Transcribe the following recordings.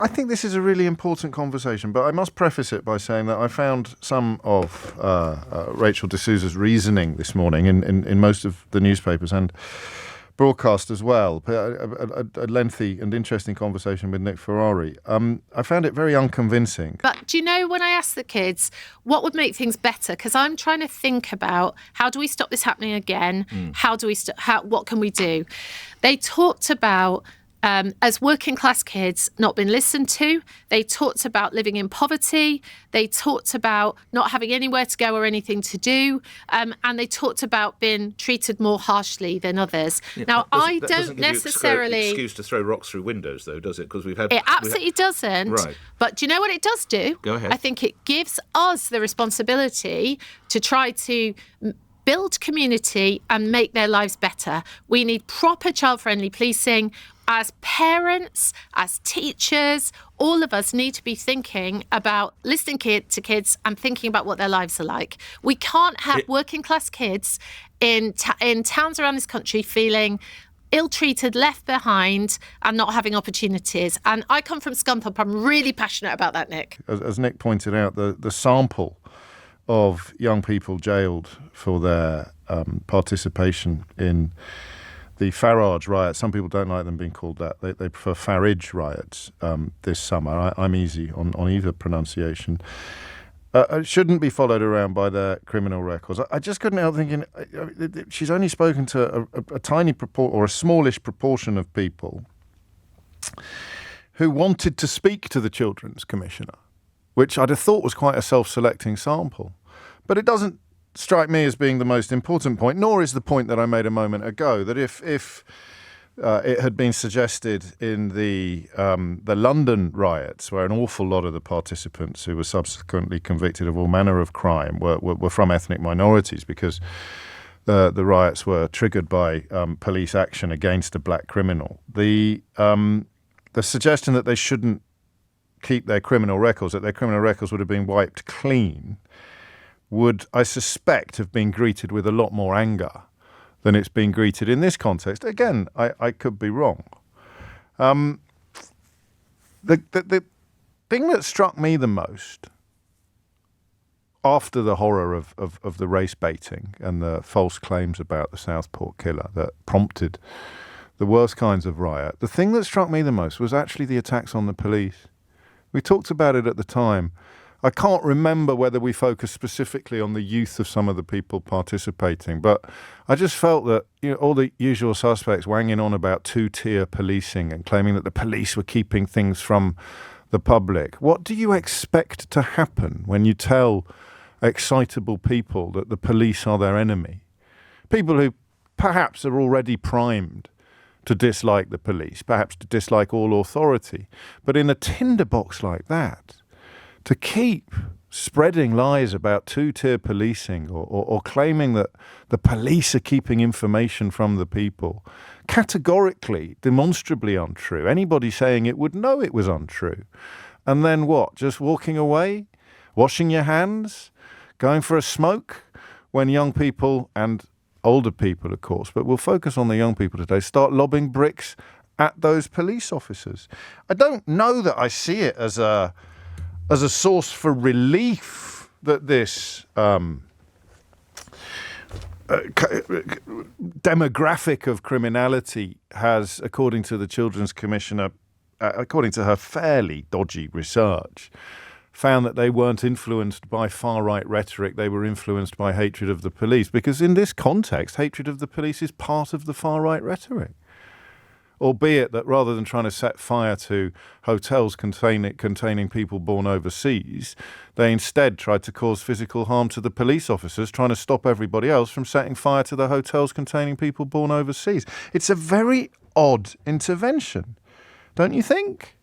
I think this is a really important conversation, but I must preface it by saying that I found some of Rachel de Souza's reasoning this morning in most of the newspapers and broadcast as well, a lengthy and interesting conversation with Nick Ferrari. I found it very unconvincing. But do you know, when I asked the kids what would make things better, because I'm trying to think about how do we stop this happening again? How do we what can we do? They talked about as working class kids not been listened to. They talked about living in poverty. They talked about not having anywhere to go or anything to do. And they talked about being treated more harshly than others. Yeah. Now, I don't necessarily... necessarily... excuse to throw rocks through windows, though, does it? Because we've had... It absolutely doesn't. Right. But do you know what it does do? Go ahead. I think it gives us the responsibility to try to build community and make their lives better. We need proper child-friendly policing. As parents, as teachers, all of us need to be thinking about listening to kids and thinking about what their lives are like. We can't have working class kids in towns around this country feeling ill-treated, left behind, and not having opportunities. And I come from Scunthorpe. I'm really passionate about that, Nick. As Nick pointed out, the sample of young people jailed for their participation in the Farage riots. Some people don't like them being called that. They prefer Farage riots this summer. I'm easy on either pronunciation. Shouldn't be followed around by their criminal records. I just couldn't help thinking, she's only spoken to a tiny or a smallish proportion of people who wanted to speak to the Children's Commissioner, which I'd have thought was quite a self-selecting sample. But it doesn't strike me as being the most important point, nor is the point that I made a moment ago, that if it had been suggested in the London riots, where an awful lot of the participants who were subsequently convicted of all manner of crime were from ethnic minorities, because the riots were triggered by police action against a black criminal, the suggestion that they shouldn't keep their criminal records, that their criminal records would have been wiped clean, would, I suspect, have been greeted with a lot more anger than it's been greeted in this context. Again, I could be wrong. The thing that struck me the most after the horror of the race baiting and the false claims about the Southport killer that prompted the worst kinds of riot, the thing that struck me the most was actually the attacks on the police. We talked about it at the time. I can't remember whether we focused specifically on the youth of some of the people participating, but I just felt that all the usual suspects wanging on about two-tier policing and claiming that the police were keeping things from the public. What do you expect to happen when you tell excitable people that the police are their enemy? People who perhaps are already primed to dislike the police, perhaps to dislike all authority. But in a tinderbox like that, to keep spreading lies about two-tier policing or claiming that the police are keeping information from the people, categorically, demonstrably untrue. Anybody saying it would know it was untrue. And then what? Just walking away? Washing your hands? Going for a smoke? When young people, and older people, of course, but we'll focus on the young people today, start lobbing bricks at those police officers. I don't know that I see it as a source for relief that this demographic of criminality has, according to the Children's Commissioner, according to her fairly dodgy research, found that they weren't influenced by far-right rhetoric, they were influenced by hatred of the police. Because in this context, hatred of the police is part of the far-right rhetoric. Albeit that rather than trying to set fire to hotels containing people born overseas, they instead tried to cause physical harm to the police officers, trying to stop everybody else from setting fire to the hotels containing people born overseas. It's a very odd intervention, don't you think?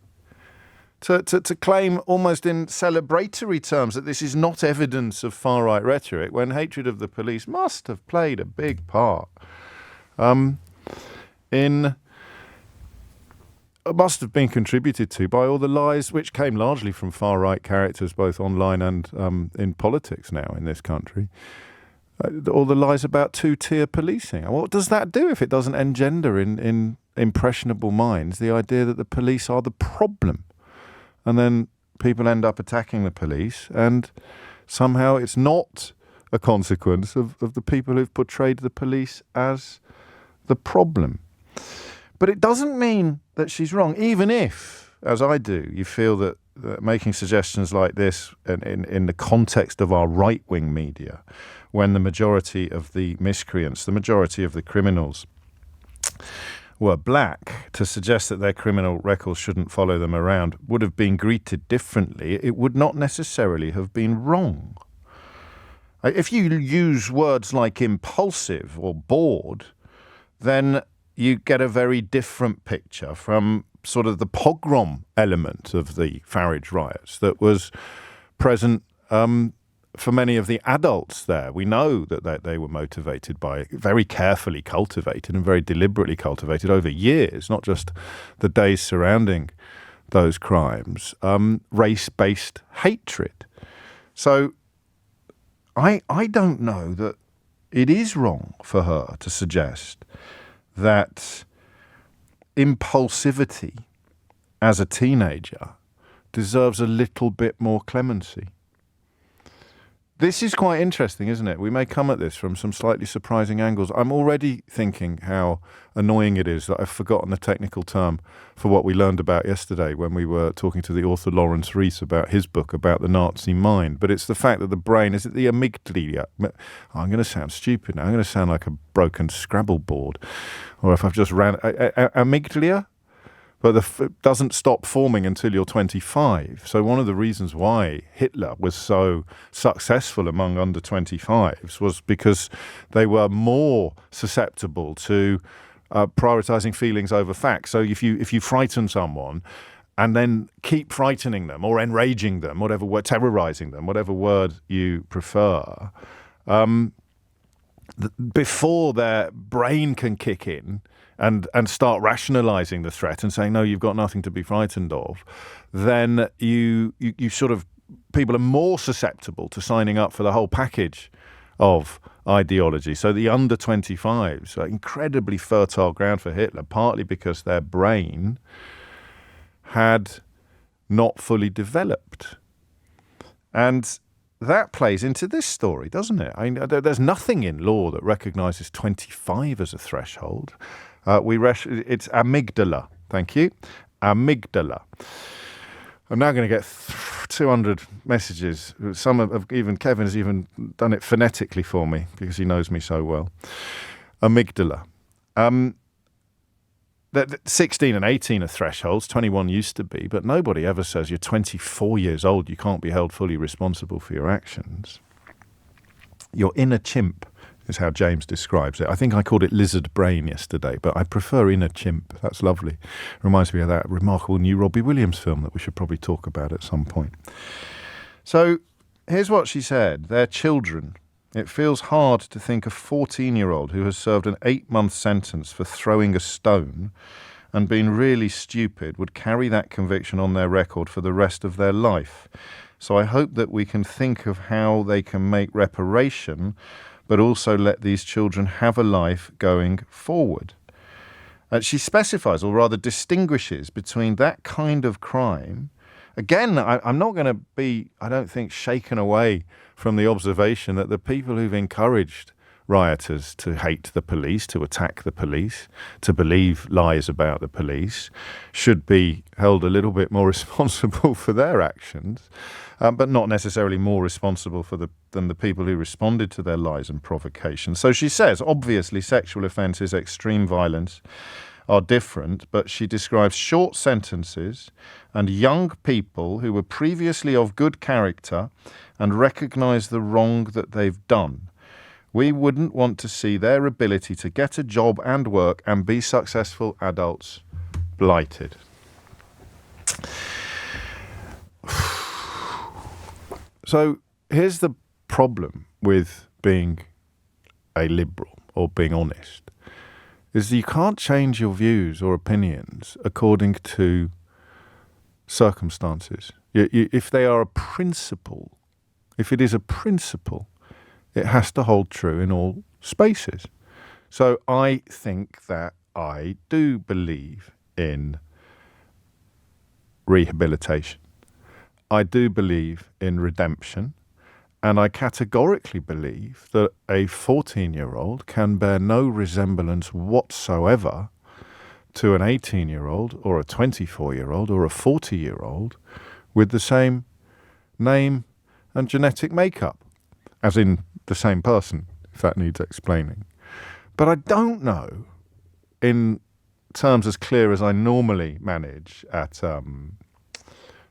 To claim almost in celebratory terms that this is not evidence of far-right rhetoric, when hatred of the police must have played a big part must have been contributed to by all the lies which came largely from far-right characters, both online and in politics now in this country. All the lies about two-tier policing. And what does that do if it doesn't engender in impressionable minds the idea that the police are the problem and then people end up attacking the police, and somehow it's not a consequence of the people who've portrayed the police as the problem. But it doesn't mean that she's wrong, even if, as I do, you feel that making suggestions like this in the context of our right-wing media, when the majority of the miscreants, the majority of the criminals were black, to suggest that their criminal records shouldn't follow them around would have been greeted differently. It would not necessarily have been wrong. If you use words like impulsive or bored, then you get a very different picture from sort of the pogrom element of the Farage riots that was present for many of the adults there. We know that they were motivated by, very carefully cultivated and very deliberately cultivated over years, not just the days surrounding those crimes, race-based hatred. So I don't know that it is wrong for her to suggest that impulsivity as a teenager deserves a little bit more clemency. This is quite interesting, isn't it? We may come at this from some slightly surprising angles. I'm already thinking how annoying it is that I've forgotten the technical term for what we learned about yesterday when we were talking to the author Lawrence Rees about his book about the Nazi mind. But it's the fact that the brain, is it the amygdala? I'm going to sound stupid now. I'm going to sound like a broken Scrabble board. Or if I've just ran... amygdala? But it doesn't stop forming until you're 25. So one of the reasons why Hitler was so successful among under 25s was because they were more susceptible to prioritizing feelings over facts. So if you frighten someone and then keep frightening them or enraging them, whatever word, terrorizing them, whatever word you prefer, before their brain can kick in and start rationalizing the threat and saying, no, you've got nothing to be frightened of, then you sort of, people are more susceptible to signing up for the whole package of ideology. So the under 25s are incredibly fertile ground for Hitler, partly because their brain had not fully developed. And that plays into this story, doesn't it? I mean, there's nothing in law that recognizes 25 as a threshold. It's amygdala. Thank you. Amygdala. I'm now going to get 200 messages. Some of Kevin has even done it phonetically for me because he knows me so well. Amygdala. 16 and 18 are thresholds. 21 used to be, but nobody ever says you're 24 years old, you can't be held fully responsible for your actions. Your inner chimp is how James describes it. I think I called it lizard brain yesterday, but I prefer inner chimp. That's lovely. Reminds me of that remarkable new Robbie Williams film that we should probably talk about at some point. So here's what she said. They're children. It feels hard to think a 14-year-old who has served an 8-month sentence for throwing a stone and been really stupid would carry that conviction on their record for the rest of their life. So I hope that we can think of how they can make reparation, but also let these children have a life going forward. She specifies, or rather distinguishes, between that kind of crime. Again, I'm not going to be, I don't think, shaken away from the observation that the people who've encouraged rioters to hate the police, to attack the police, to believe lies about the police, should be held a little bit more responsible for their actions, but not necessarily more responsible than the people who responded to their lies and provocations. So she says, obviously, sexual offences, extreme violence are different, but she describes short sentences and young people who were previously of good character and recognise the wrong that they've done. We wouldn't want to see their ability to get a job and work and be successful adults blighted. So here's the problem with being a liberal or being honest, is that you can't change your views or opinions according to circumstances. If they are a principle, if it is a principle, it has to hold true in all spaces. So I think that I do believe in rehabilitation. I do believe in redemption, and I categorically believe that a 14-year-old can bear no resemblance whatsoever to an 18-year-old or a 24-year-old or a 40-year-old with the same name and genetic makeup, as in the same person, if that needs explaining. But I don't know, in terms as clear as I normally manage at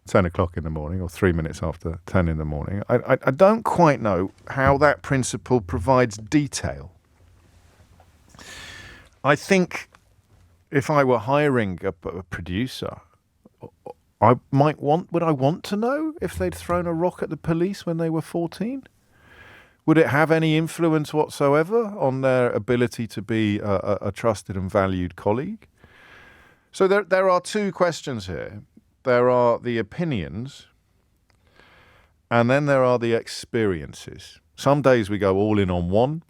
10 o'clock in the morning or 3 minutes after 10 in the morning, I don't quite know how that principle provides detail. I think if I were hiring a producer, would I want to know if they'd thrown a rock at the police when they were 14? Would it have any influence whatsoever on their ability to be a trusted and valued colleague? So there are two questions here. There are the opinions, and then there are the experiences. Some days we go all in on one.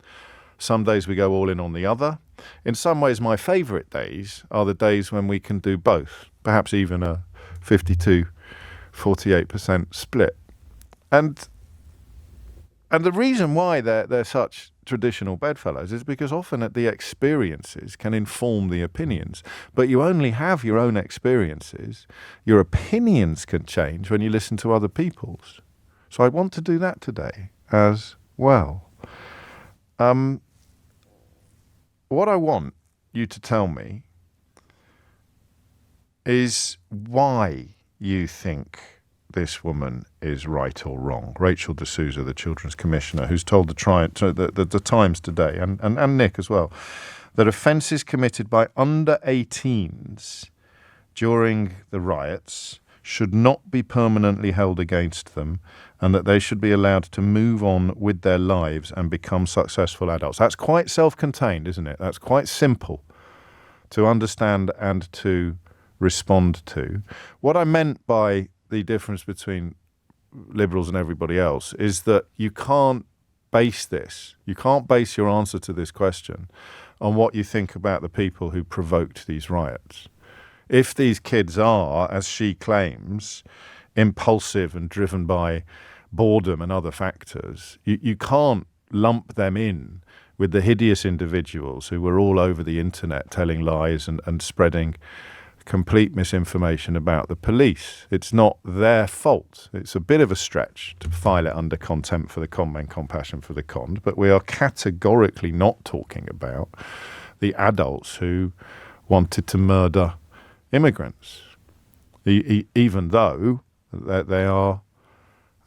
Some days we go all in on the other. In some ways, my favourite days are the days when we can do both, perhaps even a 52-48% split. And the reason why they're such traditional bedfellows is because often the experiences can inform the opinions. But you only have your own experiences. Your opinions can change when you listen to other people's. So I want to do that today as well. What I want you to tell me is why you think this woman is right or wrong. Rachel de Souza, the Children's Commissioner, who's told the Times today, and Nick as well, that offences committed by under 18s during the riots should not be permanently held against them, and that they should be allowed to move on with their lives and become successful adults. That's quite self-contained, isn't it? That's quite simple to understand and to respond to. What I meant by the difference between liberals and everybody else is that you can't base your answer to this question on what you think about the people who provoked these riots. If these kids are, as she claims, impulsive and driven by boredom and other factors, you can't lump them in with the hideous individuals who were all over the internet telling lies and spreading complete misinformation about the police. It's not their fault. It's a bit of a stretch to file it under contempt for the con and compassion for the conned, but we are categorically not talking about the adults who wanted to murder immigrants, even though they are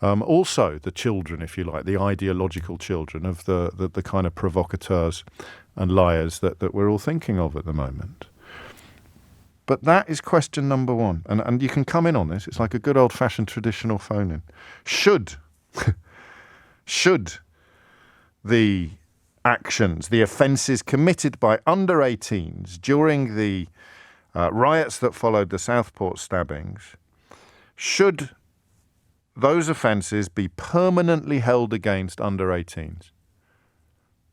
also the children, if you like, the ideological children of the kind of provocateurs and liars that we're all thinking of at the moment. But that is question number one. And you can come in on this. It's like a good old-fashioned traditional phone-in. Should the actions, the offences committed by under 18s during the riots that followed the Southport stabbings, should those offences be permanently held against under 18s?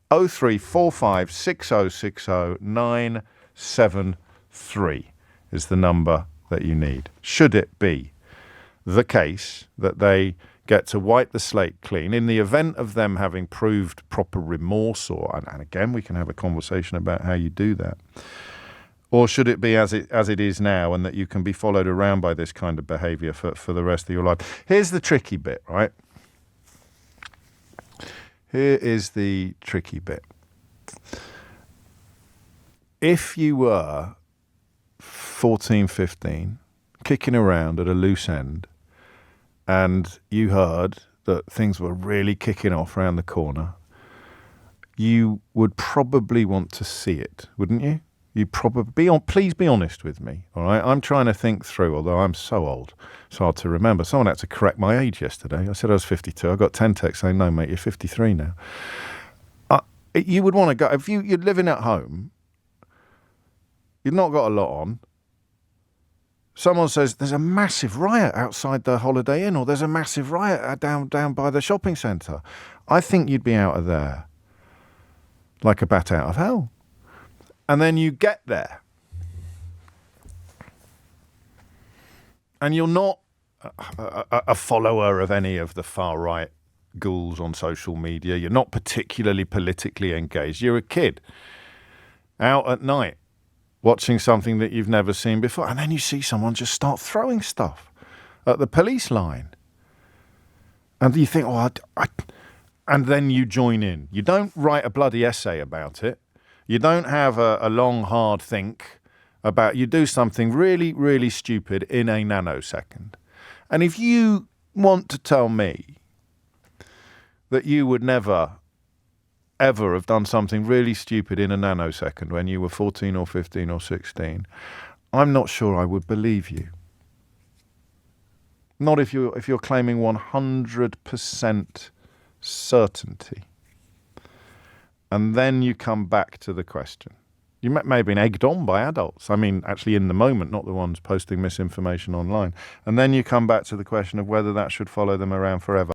0345 6060 973 is the number that you need. Should it be the case that they get to wipe the slate clean in the event of them having proved proper remorse, and again we can have a conversation about how you do that, or should it be as it is now, and that you can be followed around by this kind of behaviour for the rest of your life? Here's the tricky bit, right? Here is the tricky bit. If you were 14, 15, kicking around at a loose end, and you heard that things were really kicking off around the corner, you would probably want to see it, wouldn't you? You probably please be honest with me, all right? I'm trying to think through, although I'm so old, it's hard to remember. Someone had to correct my age yesterday. I said I was 52. I got 10 texts saying, no, mate, you're 53 now. You would want to go, if you're living at home, you've not got a lot on. Someone says, there's a massive riot outside the Holiday Inn, or there's a massive riot down by the shopping centre. I think you'd be out of there like a bat out of hell. And then you get there, and you're not a follower of any of the far-right ghouls on social media. You're not particularly politically engaged. You're a kid out at night watching something that you've never seen before, and then you see someone just start throwing stuff at the police line. And you think, and then you join in. You don't write a bloody essay about it. You don't have a long, hard think about, you do something really, really stupid in a nanosecond. And if you want to tell me that you would never, ever have done something really stupid in a nanosecond when you were 14 or 15 or 16, I'm not sure I would believe you. Not if you're claiming 100% certainty. And then you come back to the question. You may have been egged on by adults. I mean, actually in the moment, not the ones posting misinformation online. And then you come back to the question of whether that should follow them around forever.